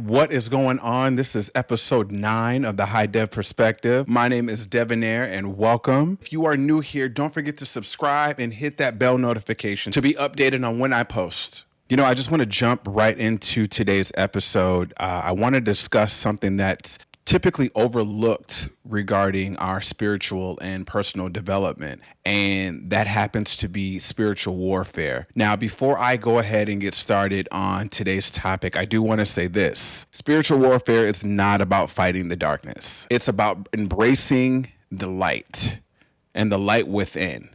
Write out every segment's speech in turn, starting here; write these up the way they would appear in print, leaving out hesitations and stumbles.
What is going on? This is episode 9 of the High Dev Perspective. My name is Devonair and welcome. If you are new here, don't forget to subscribe and hit that bell notification to be updated on when I post. I just want to jump right into today's episode. I want to discuss something that's typically overlooked regarding our spiritual and personal development, and that happens to be spiritual warfare. Now, before I go ahead and get started on today's topic, I do want to say this. Spiritual warfare is not about fighting the darkness. It's about embracing the light and the light within.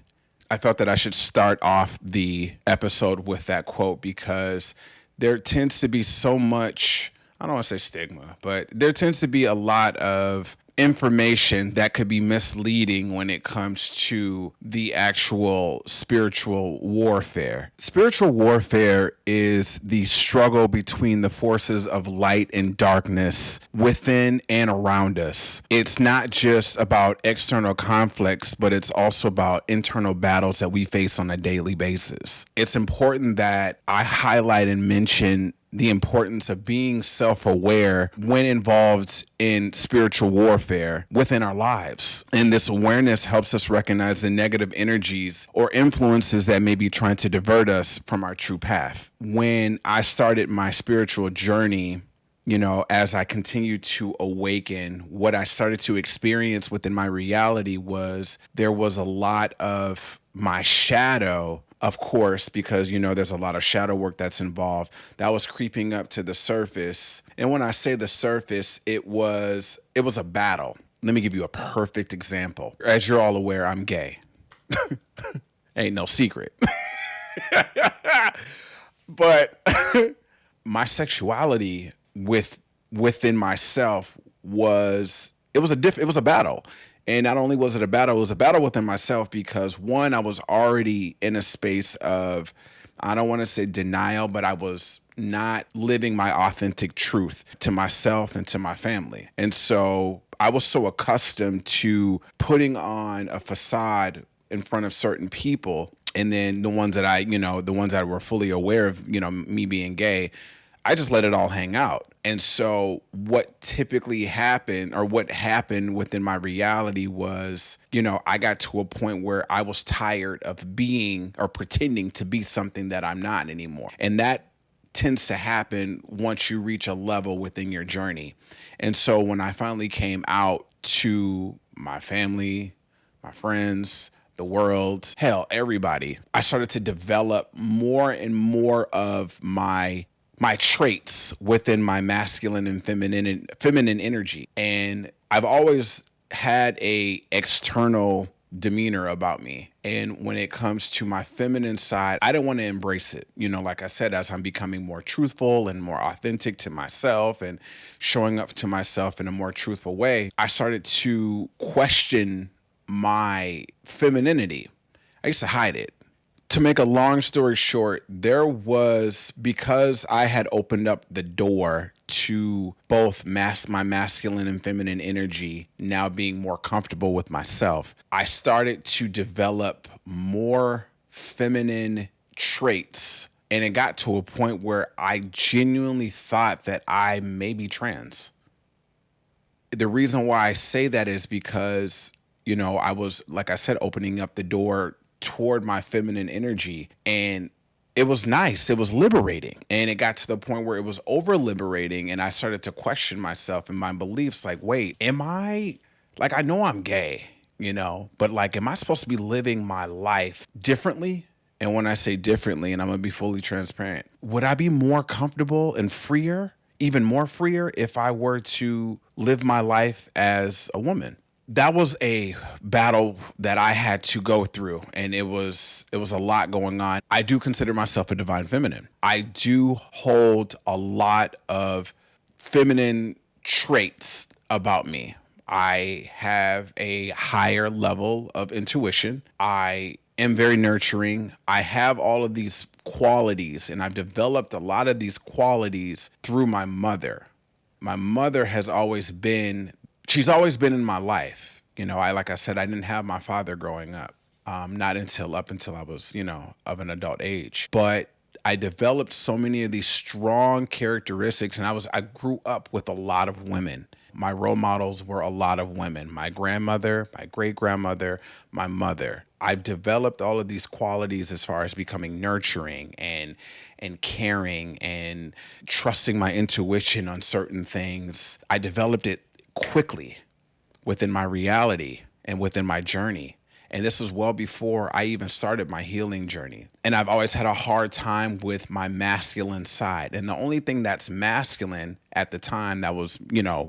I felt that I should start off the episode with that quote because there tends to be so much, I don't want to say stigma, but there tends to be a lot of information that could be misleading when it comes to the actual spiritual warfare. Spiritual warfare is the struggle between the forces of light and darkness within and around us. It's not just about external conflicts, but it's also about internal battles that we face on a daily basis. It's important that I highlight and mention the importance of being self-aware when involved in spiritual warfare within our lives. And this awareness helps us recognize the negative energies or influences that may be trying to divert us from our true path. When I started my spiritual journey, as I continued to awaken, what I started to experience within my reality was there was a lot of my shadow, of course, because, there's a lot of shadow work that's involved, that was creeping up to the surface. And when I say the surface, it was a battle. Let me give you a perfect example. As you're all aware, I'm gay. Ain't no secret. But my sexuality within myself was a battle. And not only was it a battle, it was a battle within myself because, one, I was already in a space of, I don't want to say denial, but I was not living my authentic truth to myself and to my family. And so I was so accustomed to putting on a facade in front of certain people. And then the ones that were fully aware of, me being gay, I just let it all hang out. And so what typically happened, or what happened within my reality was, I got to a point where I was tired of being or pretending to be something that I'm not anymore. And that tends to happen once you reach a level within your journey. And so when I finally came out to my family, my friends, the world, hell, everybody, I started to develop more and more of my traits within my masculine and feminine energy. And I've always had a external demeanor about me. And when it comes to my feminine side, I don't want to embrace it. Like I said, as I'm becoming more truthful and more authentic to myself and showing up to myself in a more truthful way, I started to question my femininity. I used to hide it. To make a long story short, because I had opened up the door to both my masculine and feminine energy now being more comfortable with myself, I started to develop more feminine traits. And it got to a point where I genuinely thought that I may be trans. The reason why I say that is because, I was, like I said, opening up the door toward my feminine energy, and it was nice. It was liberating. And it got to the point where it was over liberating, and I started to question myself and my beliefs, like, wait, I know I'm gay, but am I supposed to be living my life differently? And when I say differently, and I'm gonna be fully transparent, would I be more comfortable and freer, even more freer, if I were to live my life as a woman? That was a battle that I had to go through, and it was a lot going on. I do consider myself a divine feminine. I do hold a lot of feminine traits about me. I have a higher level of intuition. I am very nurturing. I have all of these qualities, and I've developed a lot of these qualities through my mother. My mother has always been she's always been in my life. Like I said, I didn't have my father growing up, not until I was, of an adult age. But I developed so many of these strong characteristics, and I grew up with a lot of women. My role models were a lot of women. My grandmother, my great grandmother, my mother. I've developed all of these qualities as far as becoming nurturing and caring and trusting my intuition on certain things. I developed it quickly within my reality and within my journey. And this was well before I even started my healing journey. And I've always had a hard time with my masculine side. And the only thing that's masculine at the time that was,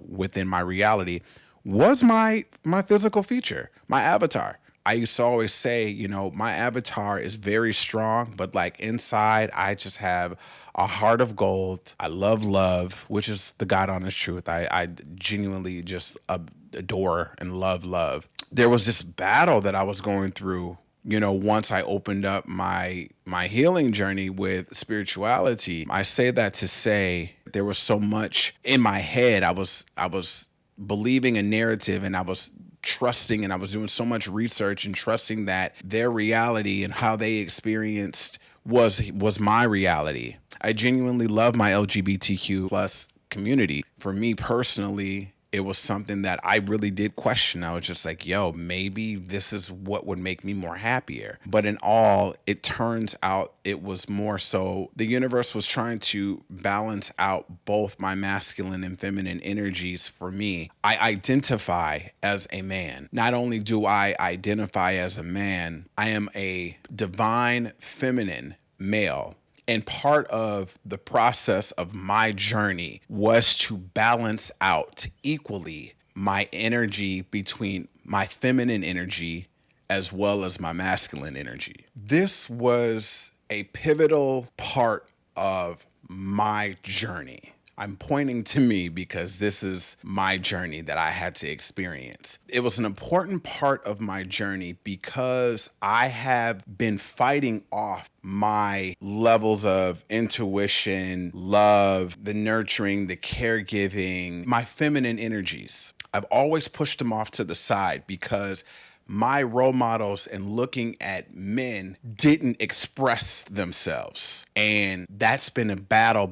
within my reality was my physical feature, my avatar. I used to always say, my avatar is very strong, but like inside, I just have a heart of gold. I love love, which is the God honest truth. I genuinely just adore and love. There was this battle that I was going through, once I opened up my healing journey with spirituality. I say that to say there was so much in my head. I was believing a narrative, and I was trusting, and I was doing so much research and trusting that their reality and how they experienced was my reality. I genuinely love my LGBTQ plus community. For me personally, it was something that I really did question. I was just like, yo, maybe this is what would make me more happier. But in all, it turns out it was more so the universe was trying to balance out both my masculine and feminine energies for me. I identify as a man. Not only do I identify as a man, I am a divine feminine male. And part of the process of my journey was to balance out equally my energy between my feminine energy as well as my masculine energy. This was a pivotal part of my journey. I'm pointing to me because this is my journey that I had to experience. It was an important part of my journey because I have been fighting off my levels of intuition, love, the nurturing, the caregiving, my feminine energies. I've always pushed them off to the side because my role models and looking at men didn't express themselves. And that's been a battle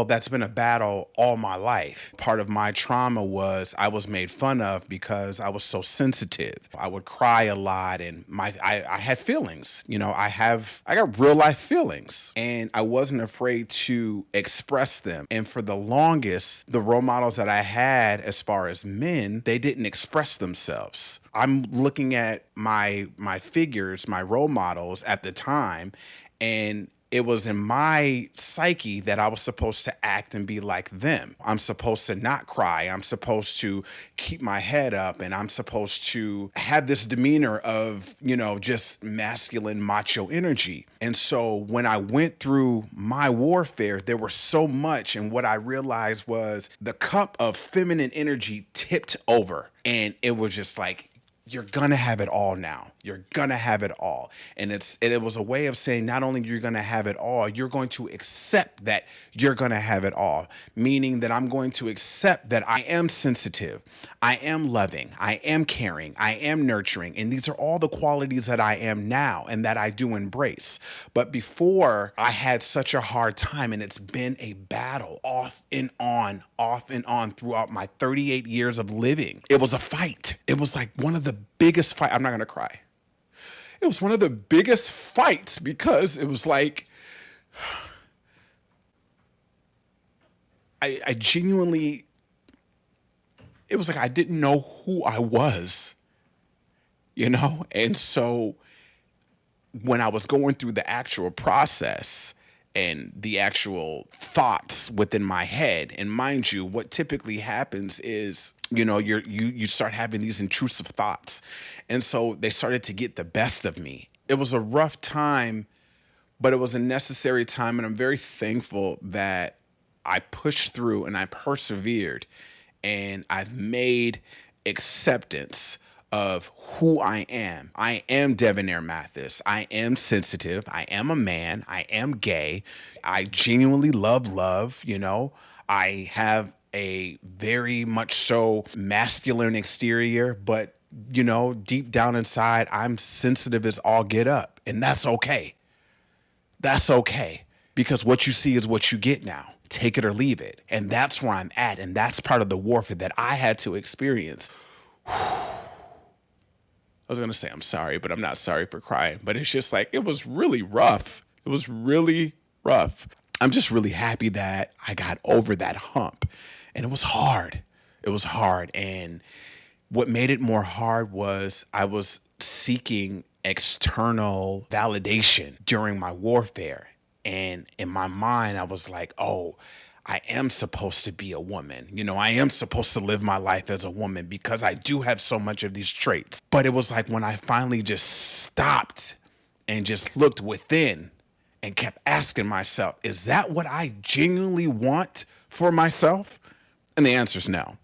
that's been a battle all my life. Part of my trauma was I was made fun of because I was so sensitive. I would cry a lot, and I had feelings. I got real life feelings, and I wasn't afraid to express them. And for the longest, the role models that I had as far as men, they didn't express themselves. I'm looking at my figures, my role models at the time, and it was in my psyche that I was supposed to act and be like them. I'm supposed to not cry. I'm supposed to keep my head up, and I'm supposed to have this demeanor of, just masculine macho energy. And so when I went through my warfare, there was so much. And what I realized was the cup of feminine energy tipped over, and it was just like, you're gonna have it all now. You're gonna have it all. And it was a way of saying not only you're gonna have it all, you're going to accept that you're gonna have it all. Meaning that I'm going to accept that I am sensitive, I am loving, I am caring, I am nurturing. And these are all the qualities that I am now and that I do embrace. But before, I had such a hard time, and it's been a battle off and on throughout my 38 years of living. It was a fight. It was like one of the biggest fight. I'm not going to cry. It was one of the biggest fights because it was like, I genuinely, it was like I didn't know who I was, And so when I was going through the actual process and the actual thoughts within my head, and mind you, what typically happens is, you start having these intrusive thoughts. And so they started to get the best of me. It was a rough time, but it was a necessary time. And I'm very thankful that I pushed through and I persevered, and I've made acceptance of who I am. I am Debonair Mathis. I am sensitive. I am a man. I am gay. I genuinely love love. I have a very much so masculine exterior, but deep down inside, I'm sensitive as all get up, and that's okay. That's okay, because what you see is what you get now. Take it or leave it. And that's where I'm at. And that's part of the warfare that I had to experience. I was going to say I'm sorry, but I'm not sorry for crying. But it's just like, it was really rough. It was really rough. I'm just really happy that I got over that hump. And it was hard. It was hard. And what made it more hard was I was seeking external validation during my warfare. And in my mind, I was like, oh, I am supposed to be a woman. You know, I am supposed to live my life as a woman because I do have so much of these traits. But it was like when I finally just stopped and just looked within and kept asking myself, is that what I genuinely want for myself? And the answer is no.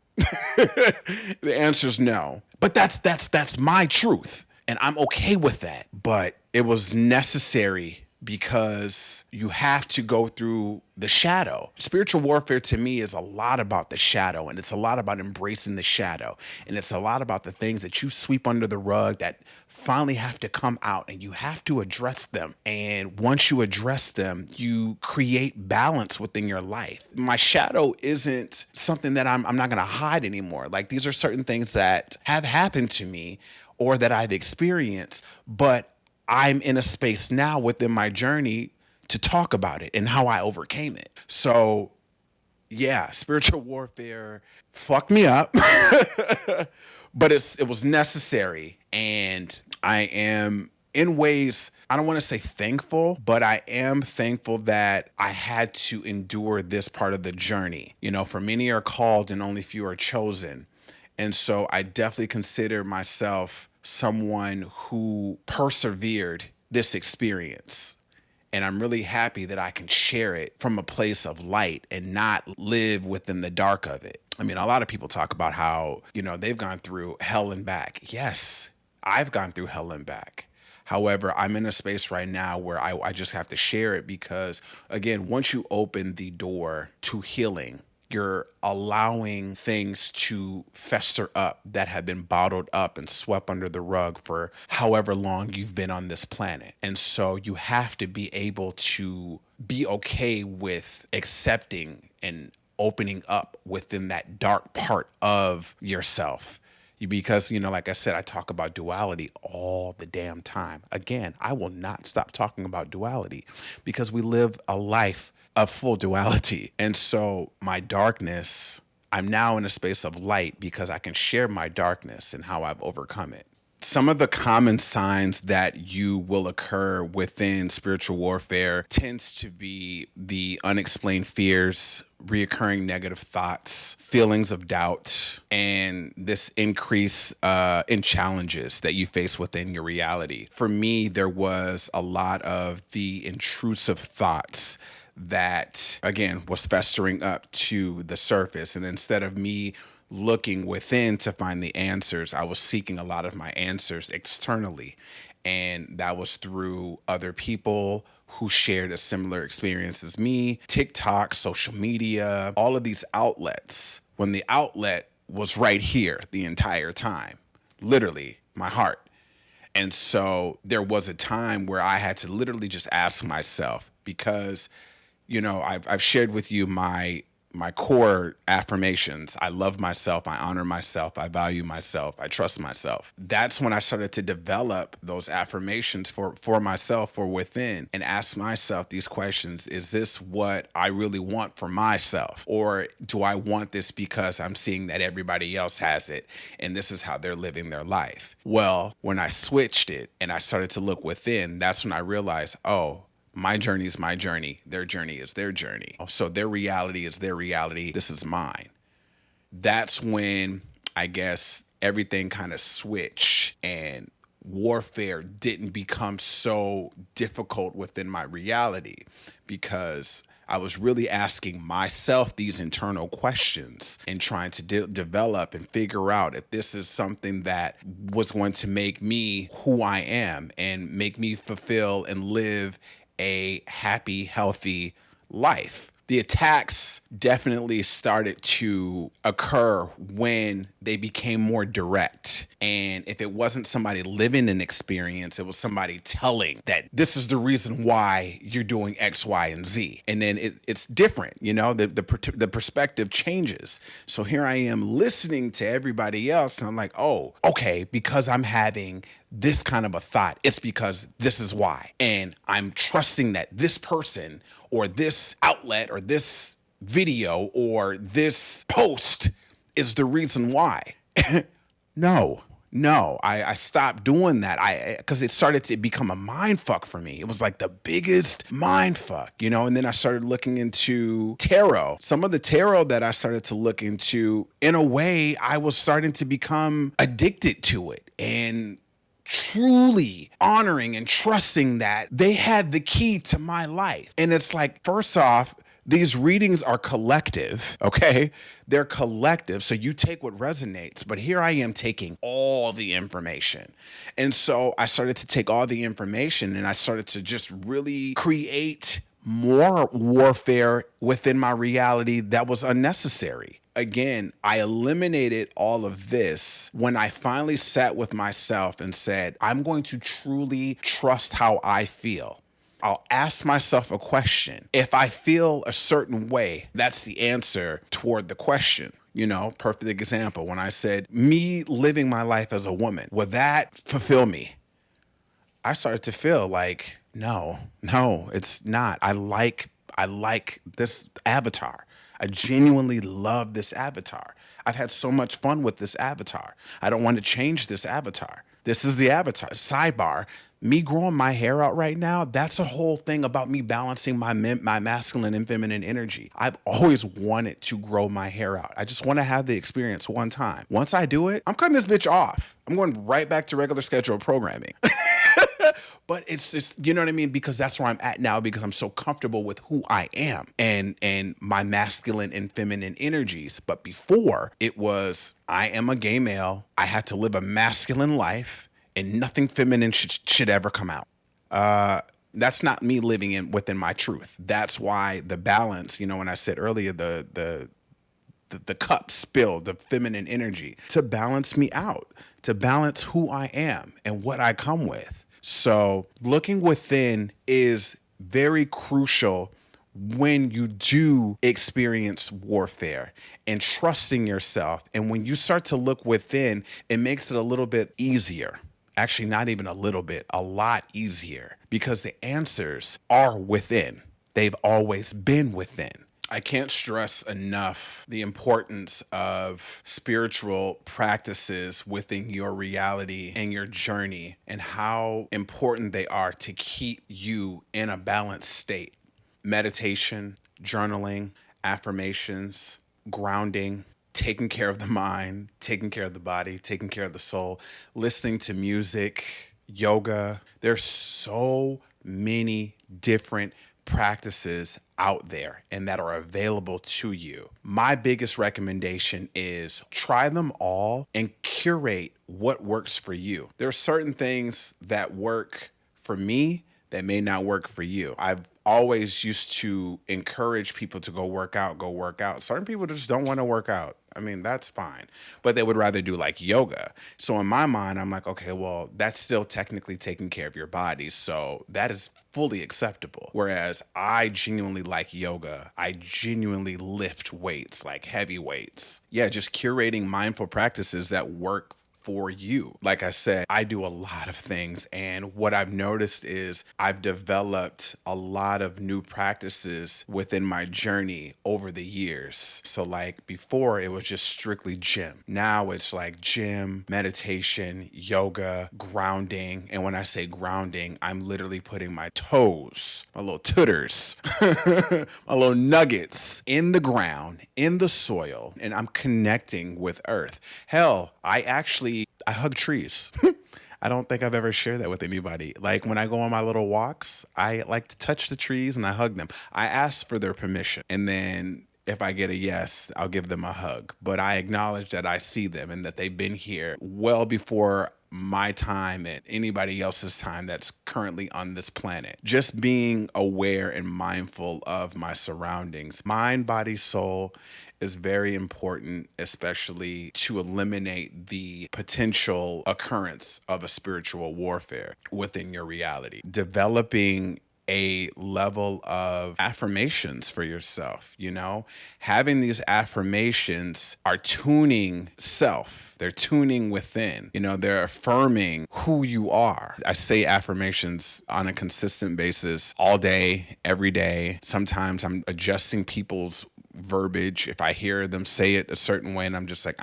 The answer is no. But that's my truth. And I'm okay with that. But it was necessary because you have to go through the shadow. Spiritual warfare to me is a lot about the shadow, and it's a lot about embracing the shadow. And it's a lot about the things that you sweep under the rug that finally have to come out, and you have to address them. And once you address them, you create balance within your life. My shadow isn't something that I'm not going to hide anymore. Like, these are certain things that have happened to me or that I've experienced, but I'm in a space now within my journey to talk about it and how I overcame it. So, yeah, spiritual warfare fucked me up, but it was necessary. And I am, in ways, I don't want to say thankful, but I am thankful that I had to endure this part of the journey. You know, for many are called and only few are chosen. And so I definitely consider myself someone who persevered this experience. And I'm really happy that I can share it from a place of light and not live within the dark of it. I mean, a lot of people talk about how, you know, they've gone through hell and back. Yes, I've gone through hell and back. However, I'm in a space right now where I just have to share it because, again, once you open the door to healing, you're allowing things to fester up that have been bottled up and swept under the rug for however long you've been on this planet. And so you have to be able to be okay with accepting and opening up within that dark part of yourself. Because, you know, like I said, I talk about duality all the damn time. Again, I will not stop talking about duality because we live a life of full duality. And so my darkness, I'm now in a space of light because I can share my darkness and how I've overcome it. Some of the common signs that you will occur within spiritual warfare tends to be the unexplained fears, reoccurring negative thoughts, feelings of doubt, and this increase in challenges that you face within your reality. For me, there was a lot of the intrusive thoughts that, again, was festering up to the surface. And instead of me looking within to find the answers, I was seeking a lot of my answers externally. And that was through other people who shared a similar experience as me, TikTok, social media, all of these outlets, when the outlet was right here the entire time, literally my heart. And so there was a time where I had to literally just ask myself, because, you know, I've shared with you my core affirmations. I love myself. I honor myself. I value myself. I trust myself. That's when I started to develop those affirmations for myself, for within, and ask myself these questions. Is this what I really want for myself? Or do I want this because I'm seeing that everybody else has it and this is how they're living their life? Well, when I switched it and I started to look within, that's when I realized, oh, my journey is my journey. Their journey is their journey. So their reality is their reality. This is mine. That's when I guess everything kind of switched and warfare didn't become so difficult within my reality, because I was really asking myself these internal questions and trying to develop and figure out if this is something that was going to make me who I am and make me fulfill and live a happy, healthy life. The attacks definitely started to occur when they became more direct. And if it wasn't somebody living an experience, it was somebody telling that this is the reason why you're doing X, Y, and Z. And then it's different, you know, the perspective changes. So here I am listening to everybody else, and I'm like, oh, okay, because I'm having this kind of a thought, it's because this is why. And I'm trusting that this person or this outlet or this video or this post is the reason why. No, no, I stopped doing that. Because it started to become a mind fuck for me. It was like the biggest mind fuck, you know. And then I started looking into tarot. Some of the tarot that I started to look into, in a way, I was starting to become addicted to it and truly honoring and trusting that they had the key to my life. And it's like, first off, these readings are collective, okay? They're collective, so you take what resonates. But here I am taking all the information. And so I started to take all the information and I started to just really create more warfare within my reality that was unnecessary. Again, I eliminated all of this when I finally sat with myself and said, I'm going to truly trust how I feel. I'll ask myself a question. If I feel a certain way, that's the answer toward the question. You know, perfect example. When I said, me living my life as a woman, would that fulfill me? I started to feel like, no, it's not. I like this avatar. I genuinely love this avatar. I've had so much fun with this avatar. I don't want to change this avatar. This is the avatar. Sidebar, me growing my hair out right now, that's a whole thing about me balancing my masculine and feminine energy. I've always wanted to grow my hair out. I just want to have the experience one time. Once I do it, I'm cutting this bitch off. I'm going right back to regular scheduled programming. But it's just, you know what I mean? Because that's where I'm at now, because I'm so comfortable with who I am and my masculine and feminine energies. But before, it was, I am a gay male. I had to live a masculine life and nothing feminine should ever come out. That's not me living within my truth. That's why the balance, you know, when I said earlier, the cup spilled, the feminine energy, to balance me out, to balance who I am and what I come with. So looking within is very crucial when you do experience warfare, and trusting yourself. And when you start to look within, it makes it a little bit easier. Actually, not even a little bit, a lot easier, because the answers are within. They've always been within. I can't stress enough the importance of spiritual practices within your reality and your journey, and how important they are to keep you in a balanced state. Meditation, journaling, affirmations, grounding, taking care of the mind, taking care of the body, taking care of the soul, listening to music, yoga. There's so many different practices out there and that are available to you. My biggest recommendation is try them all and curate what works for you. There are certain things that work for me that may not work for you. I've always used to encourage people to go work out. Certain people just don't want to work out. I mean, that's fine, but they would rather do like yoga. So in my mind, I'm like, okay, well, that's still technically taking care of your body. So that is fully acceptable. Whereas I genuinely like yoga. I genuinely lift weights, like heavy weights. Yeah, just curating mindful practices that work for you. Like I said, I do a lot of things, and what I've noticed is I've developed a lot of new practices within my journey over the years. So like before, it was just strictly gym. Now it's like gym, meditation, yoga, grounding. And when I say grounding, I'm literally putting my toes, my little tooters, my little nuggets in the ground, in the soil, and I'm connecting with earth. Hell, I hug trees. I don't think I've ever shared that with anybody. Like when I go on my little walks, I like to touch the trees and I hug them. I ask for their permission, and then if I get a yes, I'll give them a hug. But I acknowledge that I see them and that they've been here well before my time and anybody else's time that's currently on this planet. Just being aware and mindful of my surroundings, mind, body, soul, is very important, especially to eliminate the potential occurrence of a spiritual warfare within your reality. Developing a level of affirmations for yourself, having these affirmations are tuning self. They're tuning within, they're affirming who you are. I say affirmations on a consistent basis all day, every day. Sometimes I'm adjusting people's verbiage. If I hear them say it a certain way and I'm just like,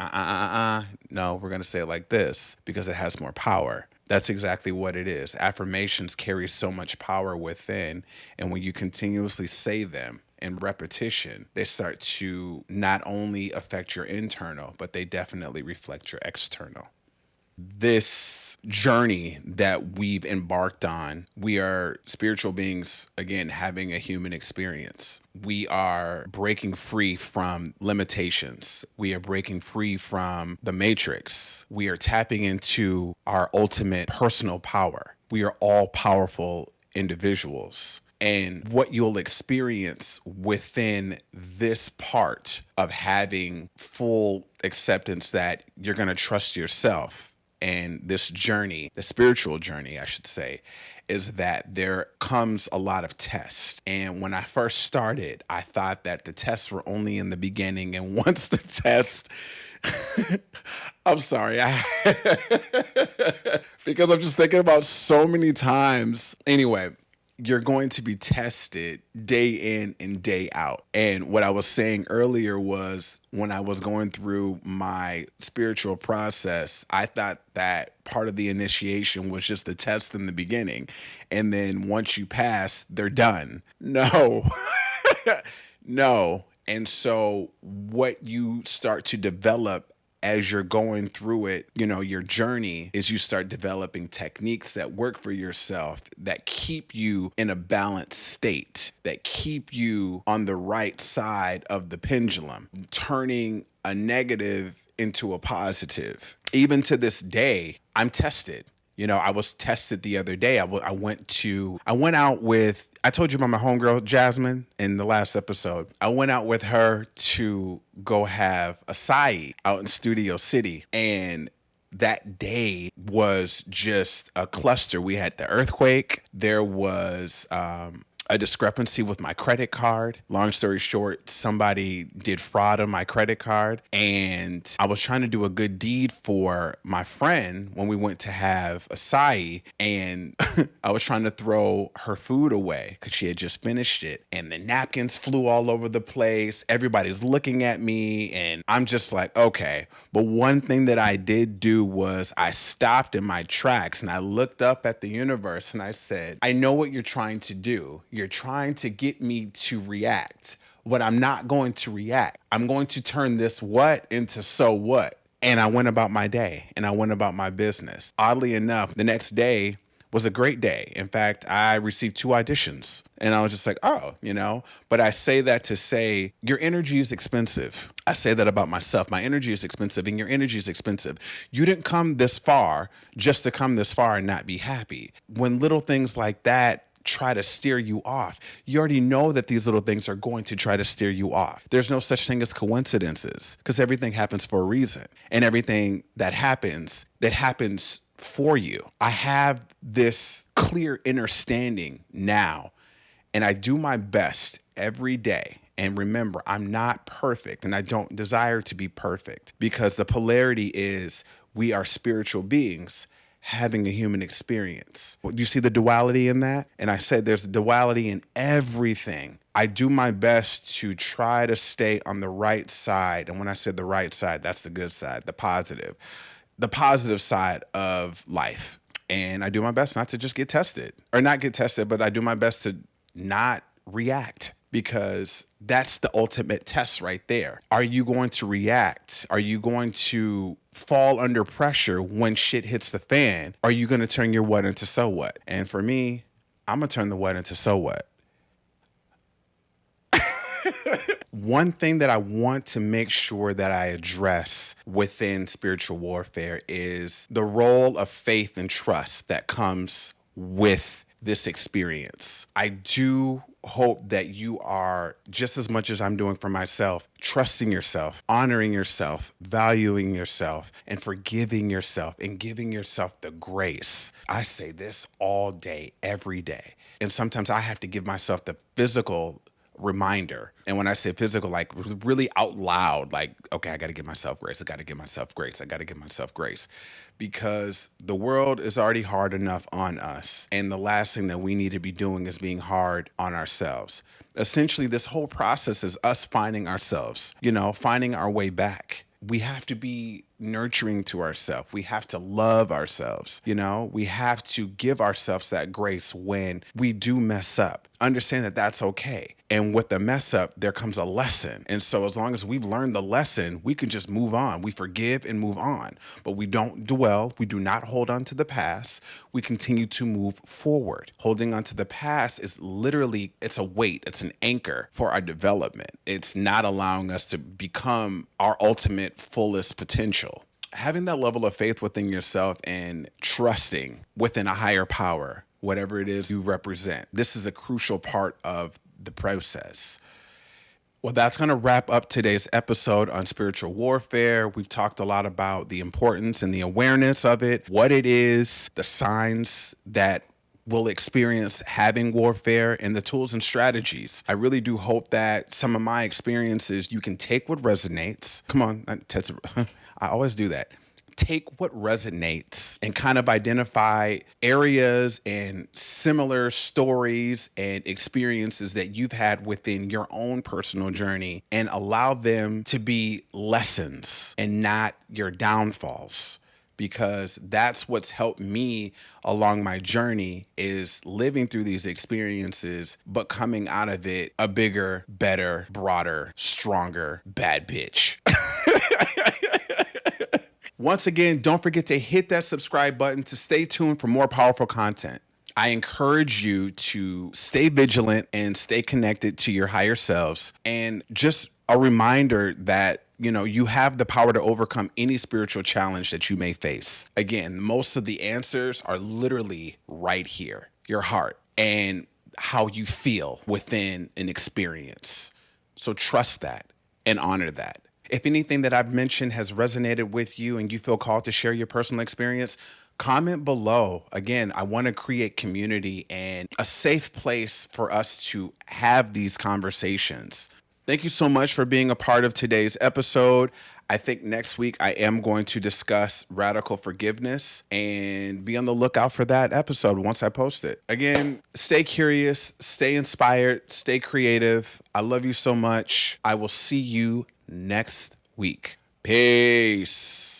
no, we're going to say it like this because it has more power. That's exactly what it is. Affirmations carry so much power within. And when you continuously say them in repetition, they start to not only affect your internal, but they definitely reflect your external. This journey that we've embarked on, we are spiritual beings, again, having a human experience. We are breaking free from limitations. We are breaking free from the matrix. We are tapping into our ultimate personal power. We are all powerful individuals. And what you'll experience within this part of having full acceptance that you're going to trust yourself, and this journey, the spiritual journey, I should say, is that there comes a lot of tests. And when I first started, I thought that the tests were only in the beginning. And once the test, I'm sorry, because I'm just thinking about so many times. Anyway, you're going to be tested day in and day out. And what I was saying earlier was when I was going through my spiritual process, I thought that part of the initiation was just the test in the beginning. And then once you pass, they're done. No, no. And so what you start to develop as you're going through it, your journey, is you start developing techniques that work for yourself, that keep you in a balanced state, that keep you on the right side of the pendulum, turning a negative into a positive. Even to this day, I'm tested. I was tested the other day. I went out with, I told you about my homegirl, Jasmine, in the last episode. I went out with her to go have acai out in Studio City. And that day was just a cluster. We had the earthquake. There was a discrepancy with my credit card. Long story short, somebody did fraud on my credit card, and I was trying to do a good deed for my friend when we went to have acai, and I was trying to throw her food away because she had just finished it, and the napkins flew all over the place. Everybody's looking at me, and I'm just like, okay. But one thing that I did do was I stopped in my tracks and I looked up at the universe and I said, I know what you're trying to do. You're trying to get me to react, but I'm not going to react. I'm going to turn this what into so what. And I went about my day and I went about my business. Oddly enough, the next day was a great day. In fact, I received 2 auditions and I was just like, oh, but I say that to say your energy is expensive. I say that about myself. My energy is expensive and your energy is expensive. You didn't come this far just to come this far and not be happy. When little things like that try to steer you off, you already know that these little things are going to try to steer you off. There's no such thing as coincidences because everything happens for a reason, and everything that happens for you. I have this clear understanding now, and I do my best every day. And remember, I'm not perfect, and I don't desire to be perfect, because the polarity is we are spiritual beings having a human experience. Do you see the duality in that? And I said there's a duality in everything. I do my best to try to stay on the right side. And when I said the right side, that's the good side, the positive side of life. And I do my best not to just get tested, or not get tested, but I do my best to not react, because that's the ultimate test right there. Are you going to react? Are you going to fall under pressure when shit hits the fan? Are you going to turn your what into so what? And for me, I'm going to turn the what into so what. One thing that I want to make sure that I address within spiritual warfare is the role of faith and trust that comes with this experience. I do hope that you are, just as much as I'm doing for myself, trusting yourself, honoring yourself, valuing yourself, and forgiving yourself and giving yourself the grace. I say this all day, every day. And sometimes I have to give myself the physical reminder. And when I say physical, like really out loud, like, okay, I got to give myself grace. I got to give myself grace. I got to give myself grace, because the world is already hard enough on us. And the last thing that we need to be doing is being hard on ourselves. Essentially, this whole process is us finding ourselves, finding our way back. We have to be nurturing to ourselves. We have to love ourselves. We have to give ourselves that grace when we do mess up. Understand that that's okay. And with the mess up, there comes a lesson. And so as long as we've learned the lesson, we can just move on. We forgive and move on. But we don't dwell. We do not hold on to the past. We continue to move forward. Holding on to the past is literally, it's a weight. It's an anchor for our development. It's not allowing us to become our ultimate fullest potential. Having that level of faith within yourself and trusting within a higher power, whatever it is you represent, this is a crucial part of the process. Well, that's going to wrap up today's episode on spiritual warfare. We've talked a lot about the importance and the awareness of it, what it is, the signs that we'll experience having warfare, and the tools and strategies. I really do hope that some of my experiences, you can take what resonates. Come on, I always do that. Take what resonates and kind of identify areas and similar stories and experiences that you've had within your own personal journey, and allow them to be lessons and not your downfalls. Because that's what's helped me along my journey, is living through these experiences, but coming out of it a bigger, better, broader, stronger, bad bitch. Once again, don't forget to hit that subscribe button to stay tuned for more powerful content. I encourage you to stay vigilant and stay connected to your higher selves. And just a reminder that, you have the power to overcome any spiritual challenge that you may face. Again, most of the answers are literally right here, your heart and how you feel within an experience. So trust that and honor that. If anything that I've mentioned has resonated with you and you feel called to share your personal experience, comment below. Again, I want to create community and a safe place for us to have these conversations. Thank you so much for being a part of today's episode. I think next week I am going to discuss radical forgiveness, and be on the lookout for that episode once I post it. Again, stay curious, stay inspired, stay creative. I love you so much. I will see you next week. Peace.